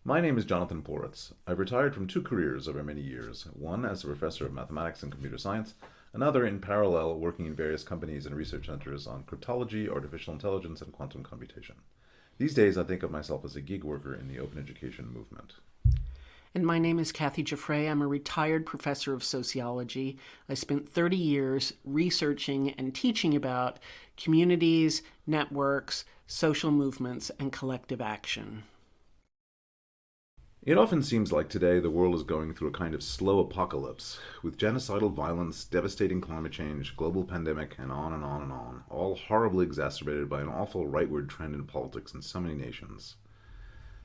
My name is Jonathan Poritz. I've retired from two careers over many years, one as a professor of mathematics and computer science, another in parallel working in various companies and research centers on cryptology, artificial intelligence, and quantum computation. These days, I think of myself as a gig worker in the open education movement. And my name is Kathy Giuffre. I'm a retired professor of sociology. I spent 30 years researching and teaching about communities, networks, social movements, and collective action. It often seems like today the world is going through a kind of slow apocalypse, with genocidal violence, devastating climate change, global pandemic, and on and on and on, all horribly exacerbated by an awful rightward trend in politics in so many nations.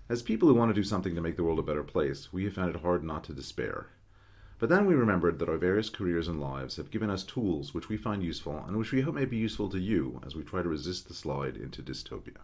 As people who want to do something to make the world a better place, we have found it hard not to despair. But then we remembered that our various careers and lives have given us tools which we find useful and which we hope may be useful to you as we try to resist the slide into dystopia.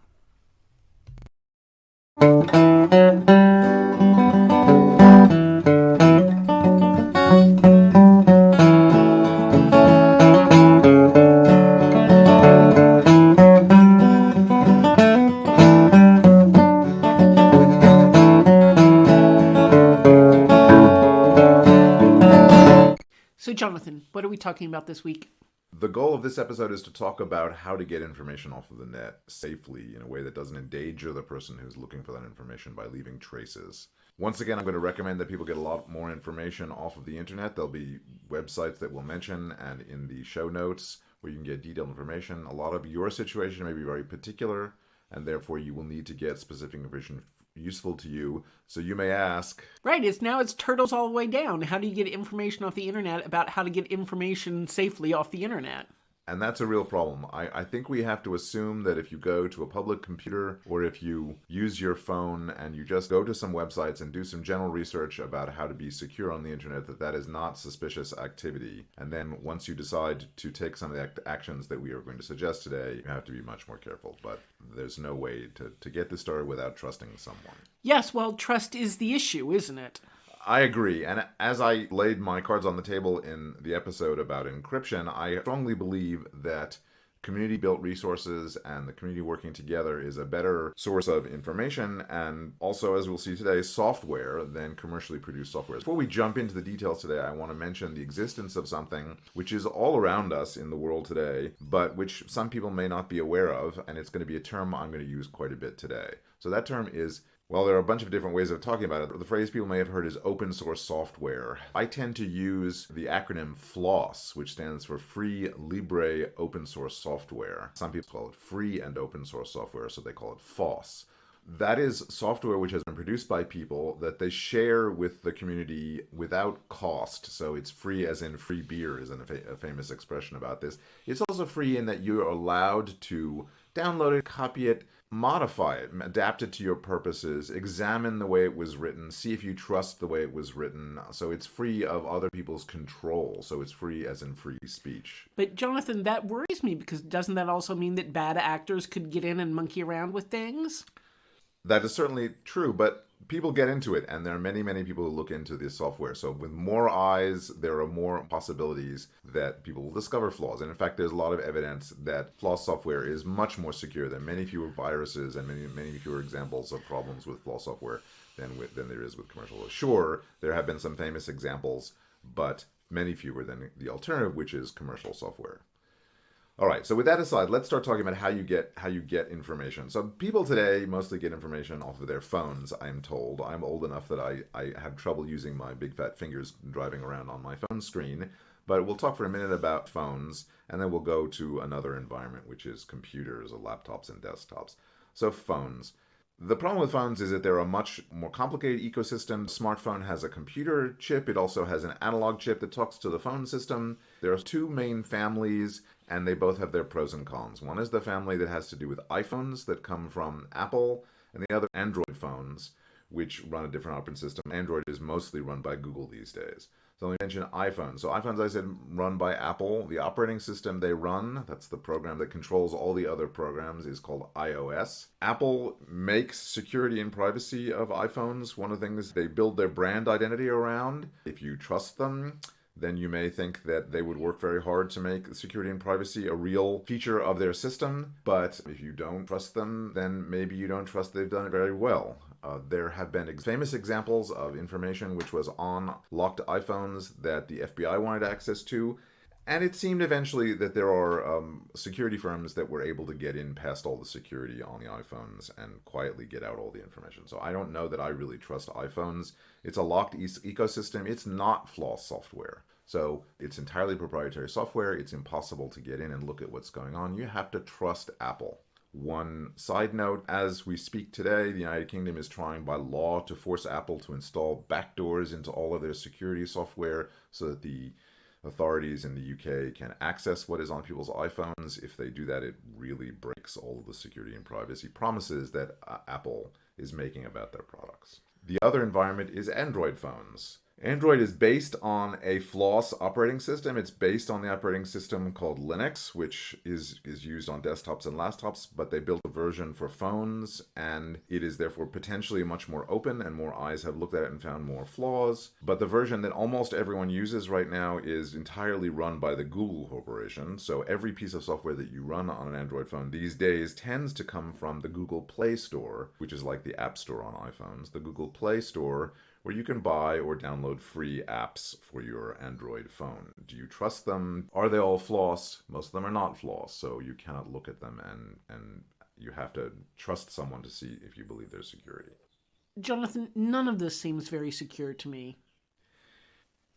So, Jonathan, what are we talking about this week? The goal of this episode is to talk about how to get information off of the net safely in a way that doesn't endanger the person who's looking for that information by leaving traces. Once again, I'm going to recommend that people get a lot more information off of the internet. There'll be websites that we'll mention and in the show notes where you can get detailed information. A lot of your situation may be very particular, and therefore you will need to get specific information useful to you. So you may ask, Right, it's turtles all the way down. How do you get information off the internet about how to get information safely off the internet? and that's a real problem. I think we have to assume that if you go to a public computer or if you use your phone and you just go to some websites and do some general research about how to be secure on the internet, that that is not suspicious activity. And then once you decide to take some of the actions that we are going to suggest today, you have to be much more careful. But there's no way to get this started without trusting someone. Yes, well, trust is the issue, isn't it? I agree. And as I laid my cards on the table in the episode about encryption, I strongly believe that community-built resources and the community working together is a better source of information and also, as we'll see today, software than commercially produced software. Before we jump into the details today, I want to mention the existence of something which is all around us in the world today, but which some people may not be aware of, and it's going to be a term I'm going to use quite a bit today. So that term is, well, there are a bunch of different ways of talking about it. The phrase people may have heard is open source software. I tend to use the acronym FLOSS, which stands for Free Libre Open Source Software. Some people call it free and open source software, so they call it FOSS. That is software which has been produced by people that they share with the community without cost. So it's free as in free beer is a famous expression about this. It's also free in that you're allowed to download it, copy it, modify it, adapt it to your purposes, examine the way it was written, see if you trust the way it was written. So it's free of other people's control. So it's free as in free speech. But Jonathan, that worries me because doesn't that also mean that bad actors could get in and monkey around with things? That is certainly true, but people get into it, and there are many, many people who look into this software. So with more eyes, there are more possibilities that people will discover flaws. And in fact, there's a lot of evidence that FLOSS software is much more secure. There are many fewer viruses and many fewer examples of problems with FLOSS software than there is with commercial. Sure, there have been some famous examples, but many fewer than the alternative, which is commercial software. All right, so with that aside, let's start talking about how you get information. So people today mostly get information off of their phones, I'm told. I'm old enough that I have trouble using my big fat fingers driving around on my phone screen. But we'll talk for a minute about phones, and then we'll go to another environment, which is computers or laptops and desktops. So phones. The problem with phones is that they're a much more complicated ecosystem. Smartphone has a computer chip. It also has an analog chip that talks to the phone system. There are two main families, and they both have their pros and cons. One is the family that has to do with iPhones that come from Apple, and the other Android phones, which run a different operating system. Android is mostly run by Google these days. So let me mention iPhones. So iPhones, I said, run by Apple. The operating system they run, that's the program that controls all the other programs, is called iOS. Apple makes security and privacy of iPhones one of the things they build their brand identity around. If you trust them, then you may think that they would work very hard to make security and privacy a real feature of their system. But if you don't trust them, then maybe you don't trust they've done it very well. There have been famous examples of information which was on locked iPhones that the FBI wanted access to. And it seemed eventually that there are security firms that were able to get in past all the security on the iPhones and quietly get out all the information. So I don't know that I really trust iPhones. It's a locked ecosystem. It's not FLOSS software. So it's entirely proprietary software. It's impossible to get in and look at what's going on. You have to trust Apple. One side note, as we speak today, the United Kingdom is trying by law to force Apple to install backdoors into all of their security software so that the authorities in the UK can access what is on people's iPhones. If they do that, it really breaks all of the security and privacy promises that Apple is making about their products. The other environment is Android phones. Android is based on a FLOSS operating system. It's based on the operating system called Linux, which is used on desktops and laptops, but they built a version for phones, and it is therefore potentially much more open, and more eyes have looked at it and found more flaws. But the version that almost everyone uses right now is entirely run by the Google Corporation, so every piece of software that you run on an Android phone these days tends to come from the Google Play Store, which is like the App Store on iPhones. The Google Play Store, where you can buy or download free apps for your Android phone. Do you trust them? Are they all FLOSS? Most of them are not FLOSS, so you cannot look at them, and you have to trust someone to see if you believe there's security. Jonathan, none of this seems very secure to me.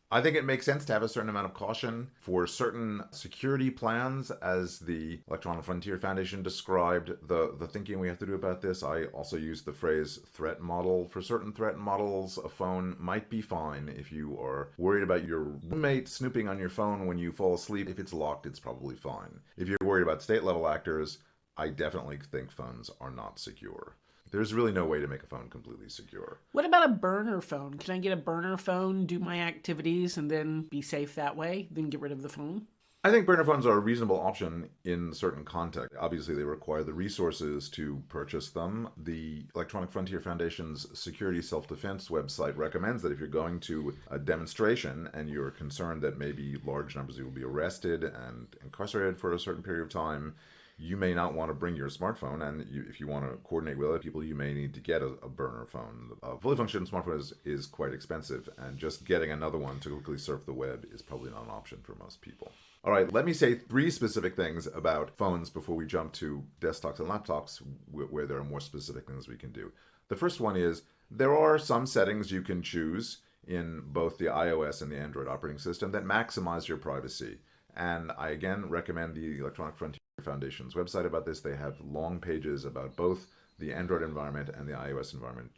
I think it makes sense to have a certain amount of caution for certain security plans, as the Electronic Frontier Foundation described the thinking we have to do about this. I also use the phrase threat model. For certain threat models, a phone might be fine. If you are worried about your roommate snooping on your phone when you fall asleep, if it's locked, it's probably fine. If you're worried about state-level actors, I definitely think phones are not secure. There's really no way to make a phone completely secure. What about a burner phone? Can I get a burner phone, do my activities, and then be safe that way, then get rid of the phone? I think burner phones are a reasonable option in certain contexts. Obviously, they require the resources to purchase them. The Electronic Frontier Foundation's Security Self-Defense website recommends that if you're going to a demonstration and you're concerned that maybe large numbers of you will be arrested and incarcerated for a certain period of time, you may not want to bring your smartphone, and if you want to coordinate with other people, you may need to get a burner phone. A fully functioning smartphone is quite expensive, and just getting another one to quickly surf the web is probably not an option for most people. All right, let me say 3 specific things about phones before we jump to desktops and laptops, where there are more specific things we can do. The first one is there are some settings you can choose in both the iOS and the Android operating system that maximize your privacy. And I again recommend the Electronic Frontier Foundation's website about this. They have long pages about both the Android environment and the iOS environment,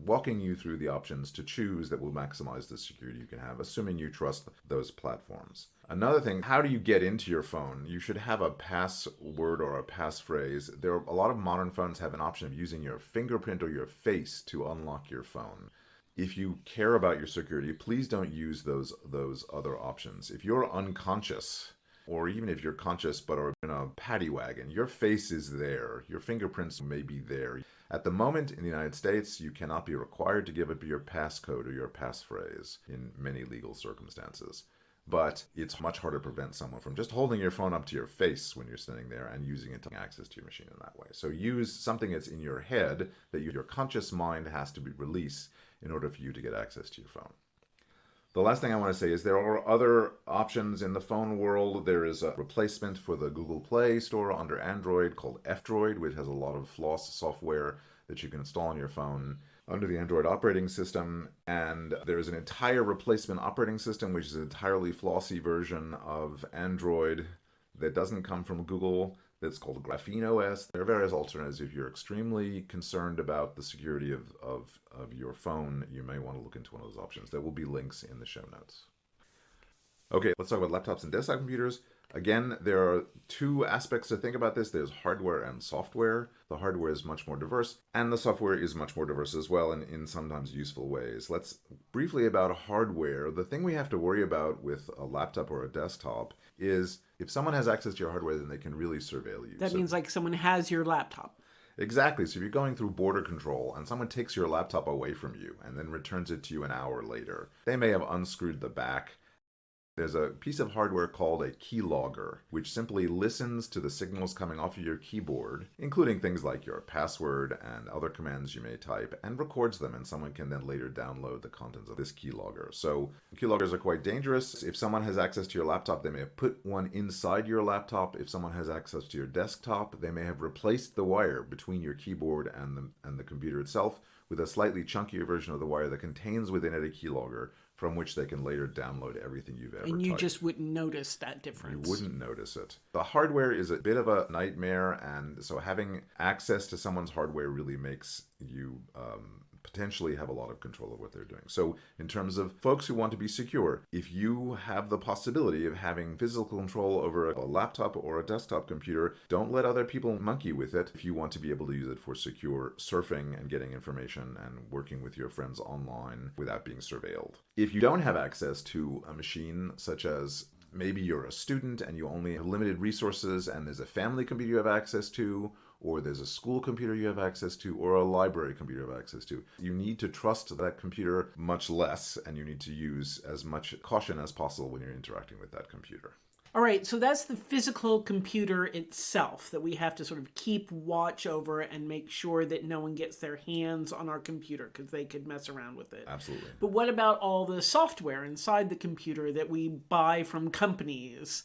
walking you through the options to choose that will maximize the security you can have, assuming you trust those platforms. Another thing, how do you get into your phone? You should have a password or a passphrase. There are a lot of modern phones have an option of using your fingerprint or your face to unlock your phone. If you care about your security, please don't use those other options. If you're unconscious, or even if you're conscious but are in a paddy wagon, your face is there. Your fingerprints may be there. At the moment in the United States, you cannot be required to give up your passcode or your passphrase in many legal circumstances. But it's much harder to prevent someone from just holding your phone up to your face when you're sitting there and using it to access to your machine in that way. So use something that's in your head that your conscious mind has to be released in order for you to get access to your phone. The last thing I want to say is there are other options in the phone world. There is a replacement for the Google Play Store under Android called F-Droid, which has a lot of FLOSS software that you can install on your phone under the Android operating system. And there is an entire replacement operating system, which is an entirely flossy version of Android that doesn't come from Google. That's called Graphene OS. There are various alternatives. If you're extremely concerned about the security of your phone, you may want to look into one of those options. There will be links in the show notes. Okay, let's talk about laptops and desktop computers. Again, there are 2 aspects to think about this. There's hardware and software. The hardware is much more diverse, and the software is much more diverse as well in sometimes useful ways. Let's briefly about hardware. The thing we have to worry about with a laptop or a desktop is if someone has access to your hardware, then they can really surveil you. That means like someone has your laptop. Exactly. So if you're going through border control and someone takes your laptop away from you and then returns it to you an hour later, they may have unscrewed the back There's a piece of hardware called a keylogger, which simply listens to the signals coming off of your keyboard, including things like your password and other commands you may type, and records them, and someone can then later download the contents of this keylogger. So keyloggers are quite dangerous. If someone has access to your laptop, they may have put one inside your laptop. If someone has access to your desktop, they may have replaced the wire between your keyboard and the computer itself with a slightly chunkier version of the wire that contains within it a keylogger, from which they can later download everything you've ever And you typed. just wouldn't notice that difference. You wouldn't notice it. The hardware is a bit of a nightmare, and so having access to someone's hardware really makes you potentially have a lot of control of what they're doing. So in terms of folks who want to be secure, if you have the possibility of having physical control over a laptop or a desktop computer, don't let other people monkey with it if you want to be able to use it for secure surfing and getting information and working with your friends online without being surveilled. If you don't have access to a machine such as maybe you're a student and you only have limited resources and there's a family computer you have access to, or there's a school computer you have access to, or a library computer you have access to, you need to trust that computer much less, and you need to use as much caution as possible when you're interacting with that computer. All right, so that's the physical computer itself that we have to sort of keep watch over and make sure that no one gets their hands on our computer because they could mess around with it. Absolutely. But what about all the software inside the computer that we buy from companies?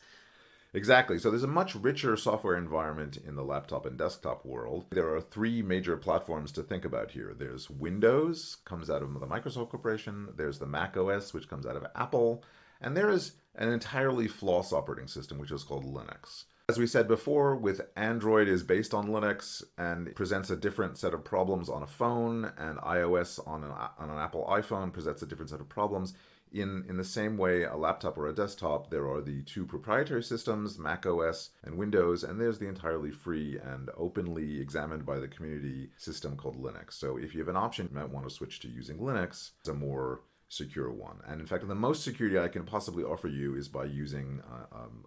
Exactly. So there's a much richer software environment in the laptop and desktop world. There are three major platforms to think about here. There's Windows, comes out of the Microsoft Corporation. There's the Mac OS, which comes out of Apple. And there is an entirely FLOSS operating system, which is called Linux. As we said before, with Android is based on Linux and presents a different set of problems on a phone, and iOS on an Apple iPhone presents a different set of problems. In the same way, a laptop or a desktop, there are the two proprietary systems, Mac OS and Windows, and there's the entirely free and openly examined by the community system called Linux. So if you have an option, you might want to switch to using Linux. It's a more secure one. And in fact, the most security I can possibly offer you is by using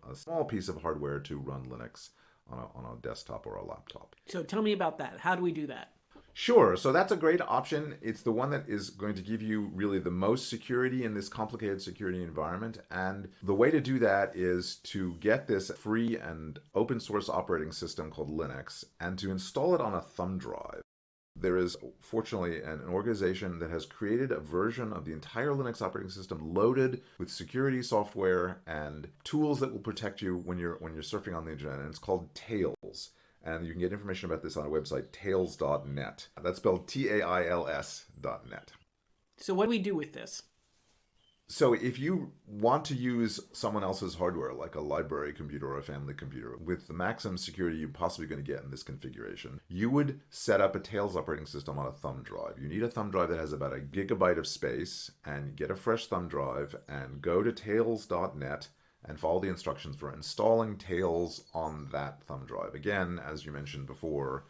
a small piece of hardware to run Linux on a desktop or a laptop. So tell me about that. How do we do that? Sure. So that's a great option. It's the one that is going to give you really the most security in this complicated security environment. And the way to do that is to get this free and open source operating system called Linux and to install it on a thumb drive. There is, fortunately, an organization that has created a version of the entire Linux operating system loaded with security software and tools that will protect you when you're surfing on the internet. And it's called Tails. And you can get information about this on our website, tails.net. That's spelled Tails.net. So what do we do with this? So if you want to use someone else's hardware, like a library computer or a family computer, with the maximum security you're possibly going to get in this configuration, you would set up a Tails operating system on a thumb drive. You need a thumb drive that has about a gigabyte of space, and get a fresh thumb drive and go to tails.net and follow the instructions for installing Tails on that thumb drive. Again, as you mentioned before,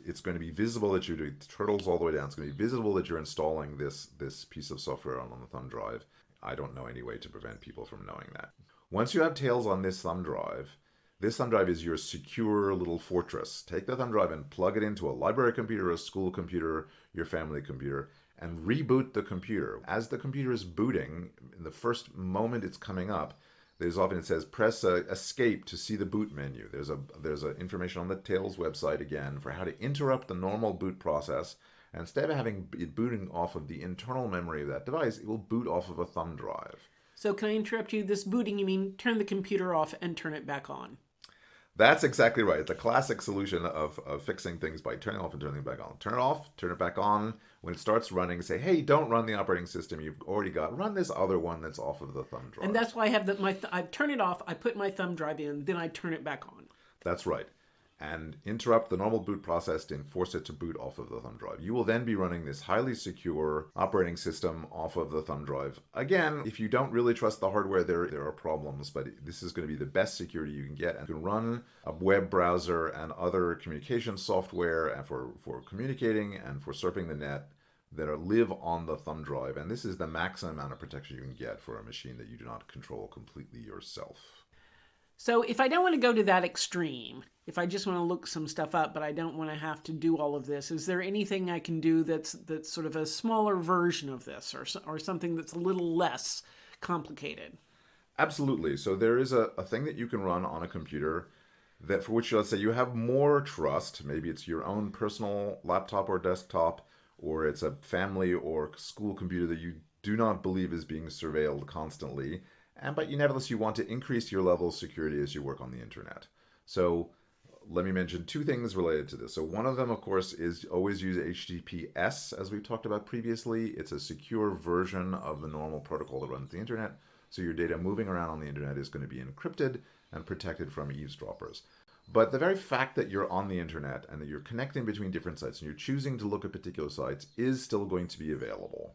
it's going to be visible that you're doing turtles all the way down. It's going to be visible that you're installing this piece of software on the thumb drive. I don't know any way to prevent people from knowing that. Once you have Tails on this thumb drive is your secure little fortress. Take the thumb drive and plug it into a library computer, a school computer, your family computer, and reboot the computer. As the computer is booting, in the first moment it's coming up, there's often it says press escape to see the boot menu. There's a information on the Tails website again for how to interrupt the normal boot process. And instead of having it booting off of the internal memory of that device, it will boot off of a thumb drive. So can I interrupt you? This booting, you mean turn the computer off and turn it back on? That's exactly right. The classic solution of fixing things by turning off and turning it back on. Turn it off, turn it back on. When it starts running, say, hey, don't run the operating system you've already got. Run this other one that's off of the thumb drive. And that's why I have I turn it off, I put my thumb drive in, then I turn it back on. That's right. And interrupt the normal boot process to force it to boot off of the thumb drive. You will then be running this highly secure operating system off of the thumb drive. Again, if you don't really trust the hardware, there are problems, but this is going to be the best security you can get. And you can run a web browser and other communication software and for communicating and for surfing the net that live on the thumb drive. And this is the maximum amount of protection you can get for a machine that you do not control completely yourself. So if I don't want to go to that extreme, if I just want to look some stuff up, but I don't want to have to do all of this, is there anything I can do that's sort of a smaller version of this or something that's a little less complicated? Absolutely. So there is a thing that you can run on a computer that for which, let's say, you have more trust. Maybe it's your own personal laptop or desktop, or it's a family or school computer that you do not believe is being surveilled constantly. And but you nevertheless you want to increase your level of security as you work on the internet. So let me mention two things related to this. So one of them, of course, is always use HTTPS, as we've talked about previously. It's a secure version of the normal protocol that runs the internet. So your data moving around on the internet is going to be encrypted and protected from eavesdroppers. But the very fact that you're on the internet and that you're connecting between different sites and you're choosing to look at particular sites is still going to be available.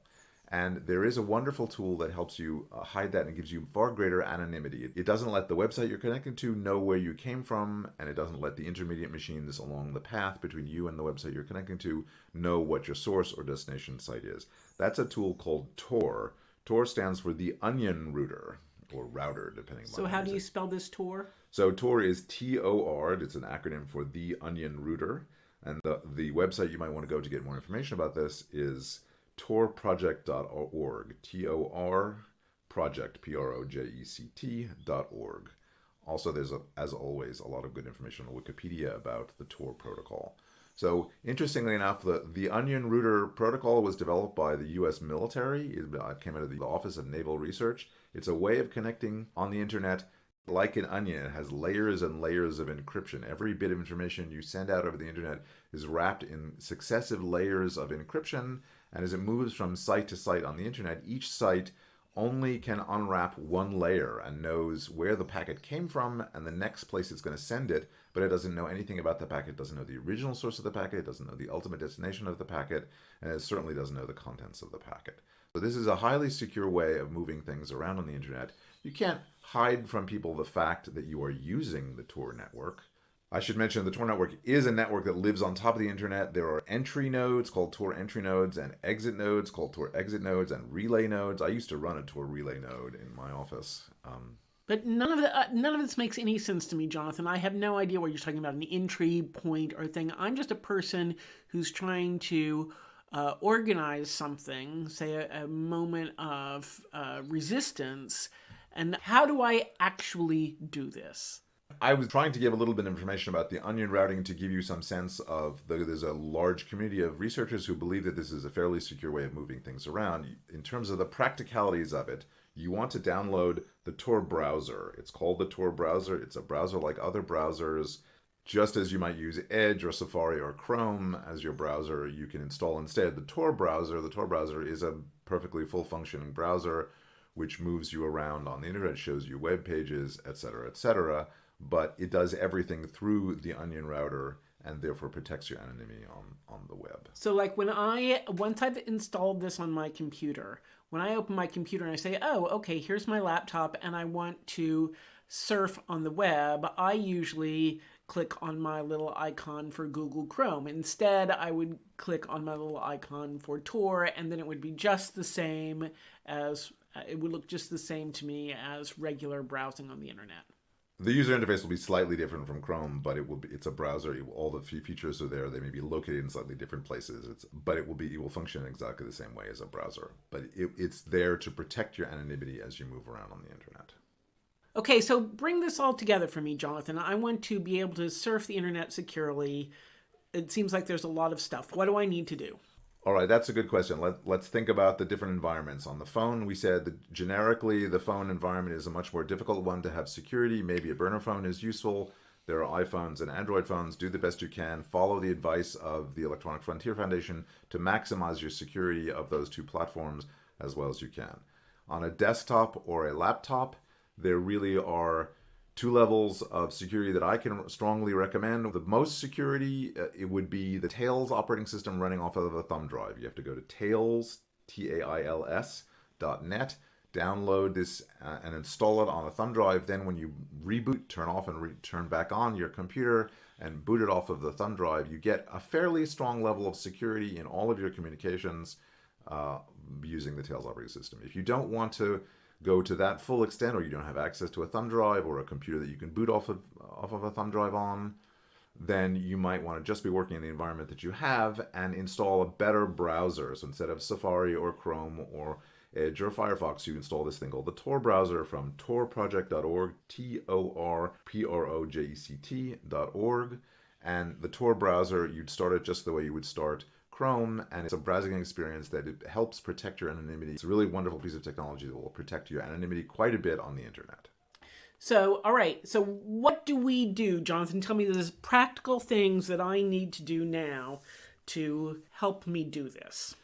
And there is a wonderful tool that helps you hide that and gives you far greater anonymity. It doesn't let the website you're connecting to know where you came from, and it doesn't let the intermediate machines along the path between you and the website you're connecting to know what your source or destination site is. That's a tool called Tor. Tor stands for the Onion Router, or router, depending on So how do you spell this Tor? So Tor is Tor. It's an acronym for the Onion Router. And the website you might want to go to get more information about this is torproject.org. Tor project, project.org. Also, there's, as always, a lot of good information on Wikipedia about the Tor protocol. So, interestingly enough, the Onion Router protocol was developed by the U.S. military. It came out of the Office of Naval Research. It's a way of connecting on the internet. Like an onion, it has layers and layers of encryption. Every bit of information you send out over the internet is wrapped in successive layers of encryption. And as it moves from site to site on the internet, each site only can unwrap one layer and knows where the packet came from and the next place it's going to send it, but it doesn't know anything about the packet, doesn't know the original source of the packet, it doesn't know the ultimate destination of the packet, and it certainly doesn't know the contents of the packet. So this is a highly secure way of moving things around on the internet. You can't hide from people the fact that you are using the Tor network. I should mention the Tor network is a network that lives on top of the internet. There are entry nodes called Tor entry nodes and exit nodes called Tor exit nodes and relay nodes. I used to run a Tor relay node in my office. But none of this makes any sense to me, Jonathan. I have no idea what you're talking about, an entry point or thing. I'm just a person who's trying to organize something, say a moment of resistance. And how do I actually do this? I was trying to give a little bit of information about the onion routing to give you some sense of there's a large community of researchers who believe that this is a fairly secure way of moving things around. In terms of the practicalities of it, you want to download the Tor browser. It's called the Tor browser. It's a browser like other browsers. Just as you might use Edge or Safari or Chrome as your browser, you can install instead the Tor browser. The Tor browser is a perfectly full functioning browser which moves you around on the internet, shows you web pages, etc., etc., but it does everything through the Onion router and therefore protects your anonymity on the web. So like once I've installed this on my computer, when I open my computer and I say, oh, okay, here's my laptop and I want to surf on the web, I usually click on my little icon for Google Chrome. Instead, I would click on my little icon for Tor, and then it would be just the same as, it would look just the same to me as regular browsing on the internet. The user interface will be slightly different from Chrome, but it's a browser. All the features are there. They may be located in slightly different places. But it will function exactly the same way as a browser. But it's there to protect your anonymity as you move around on the internet. Okay, so bring this all together for me, Jonathan. I want to be able to surf the internet securely. It seems like there's a lot of stuff. What do I need to do? All right, that's a good question. Let's think about the different environments. On the phone, we said that generically the phone environment is a much more difficult one to have security. Maybe a burner phone is useful. There are iPhones and Android phones. Do the best you can. Follow the advice of the Electronic Frontier Foundation to maximize your security of those two platforms as well as you can. On a desktop or a laptop, there really are two levels of security that I can strongly recommend. The most security, it would be the Tails operating system running off of a thumb drive. You have to go to Tails, Tails.net, download this and install it on a thumb drive. Then when you reboot, turn off and turn back on your computer and boot it off of the thumb drive, you get a fairly strong level of security in all of your communications using the Tails operating system. If you don't want to go to that full extent, or you don't have access to a thumb drive or a computer that you can boot off of a thumb drive on, then you might want to just be working in the environment that you have and install a better browser. So instead of Safari or Chrome or Edge or Firefox, you install this thing called the Tor browser from torproject.org, torproject.org. And the Tor browser, you'd start it just the way you would start Chrome, and it's a browsing experience that it helps protect your anonymity. It's a really wonderful piece of technology that will protect your anonymity quite a bit on the internet. So, all right. So, what do we do, Jonathan? Tell me those practical things that I need to do now to help me do this.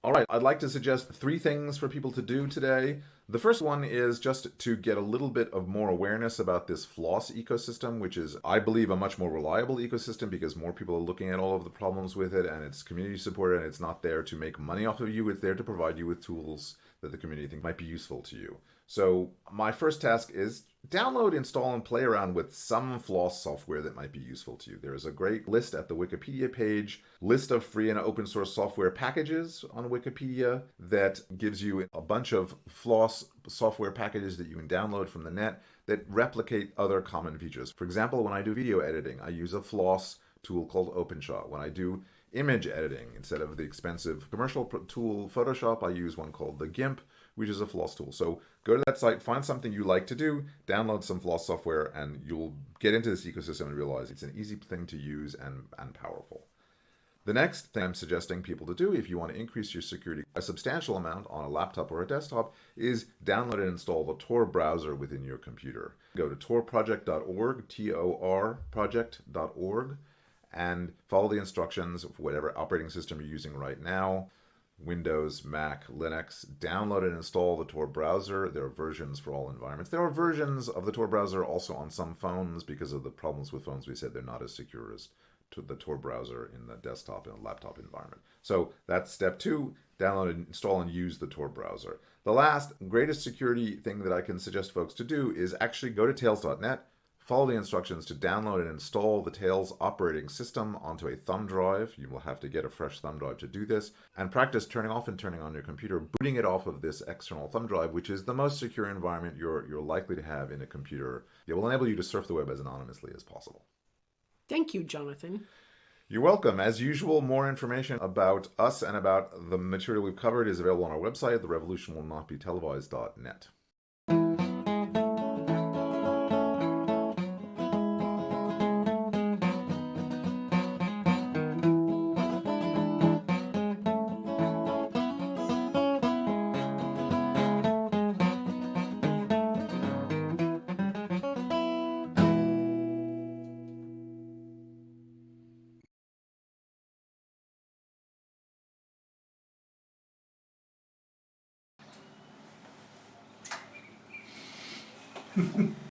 All right, I'd like to suggest 3 things for people to do today. The first one is just to get a little bit of more awareness about this FLOSS ecosystem, which is, I believe, a much more reliable ecosystem because more people are looking at all of the problems with it, and it's community supported, and it's not there to make money off of you. It's there to provide you with tools that the community think might be useful to you. So my first task is download, install, and play around with some FLOSS software that might be useful to you. There is a great list at the Wikipedia page, list of free and open source software packages on Wikipedia that gives you a bunch of FLOSS software packages that you can download from the net that replicate other common features. For example, when I do video editing, I use a FLOSS tool called OpenShot. When I do image editing, instead of the expensive commercial tool Photoshop, I use one called the GIMP, which is a FLOSS tool. So go to that site, find something you like to do, download some FLOSS software, and you'll get into this ecosystem and realize it's an easy thing to use and powerful. The next thing I'm suggesting people to do if you want to increase your security a substantial amount on a laptop or a desktop is download and install the Tor browser within your computer. Go to torproject.org, T-O-R project.org, and follow the instructions for whatever operating system you're using right now. Windows, Mac, Linux, download and install the Tor browser. There are versions for all environments. There are versions of the Tor browser also on some phones because of the problems with phones. We said they're not as secure as the Tor browser in the desktop and laptop environment. So that's step 2, download and install and use the Tor browser. The last, greatest security thing that I can suggest folks to do is actually go to tails.net, follow the instructions to download and install the Tails operating system onto a thumb drive. You will have to get a fresh thumb drive to do this, and practice turning off and turning on your computer, booting it off of this external thumb drive, which is the most secure environment you're likely to have in a computer. It will enable you to surf the web as anonymously as possible. Thank you, Jonathan. You're welcome. As usual, more information about us and about the material we've covered is available on our website, therevolutionwillnotbetelevised.net.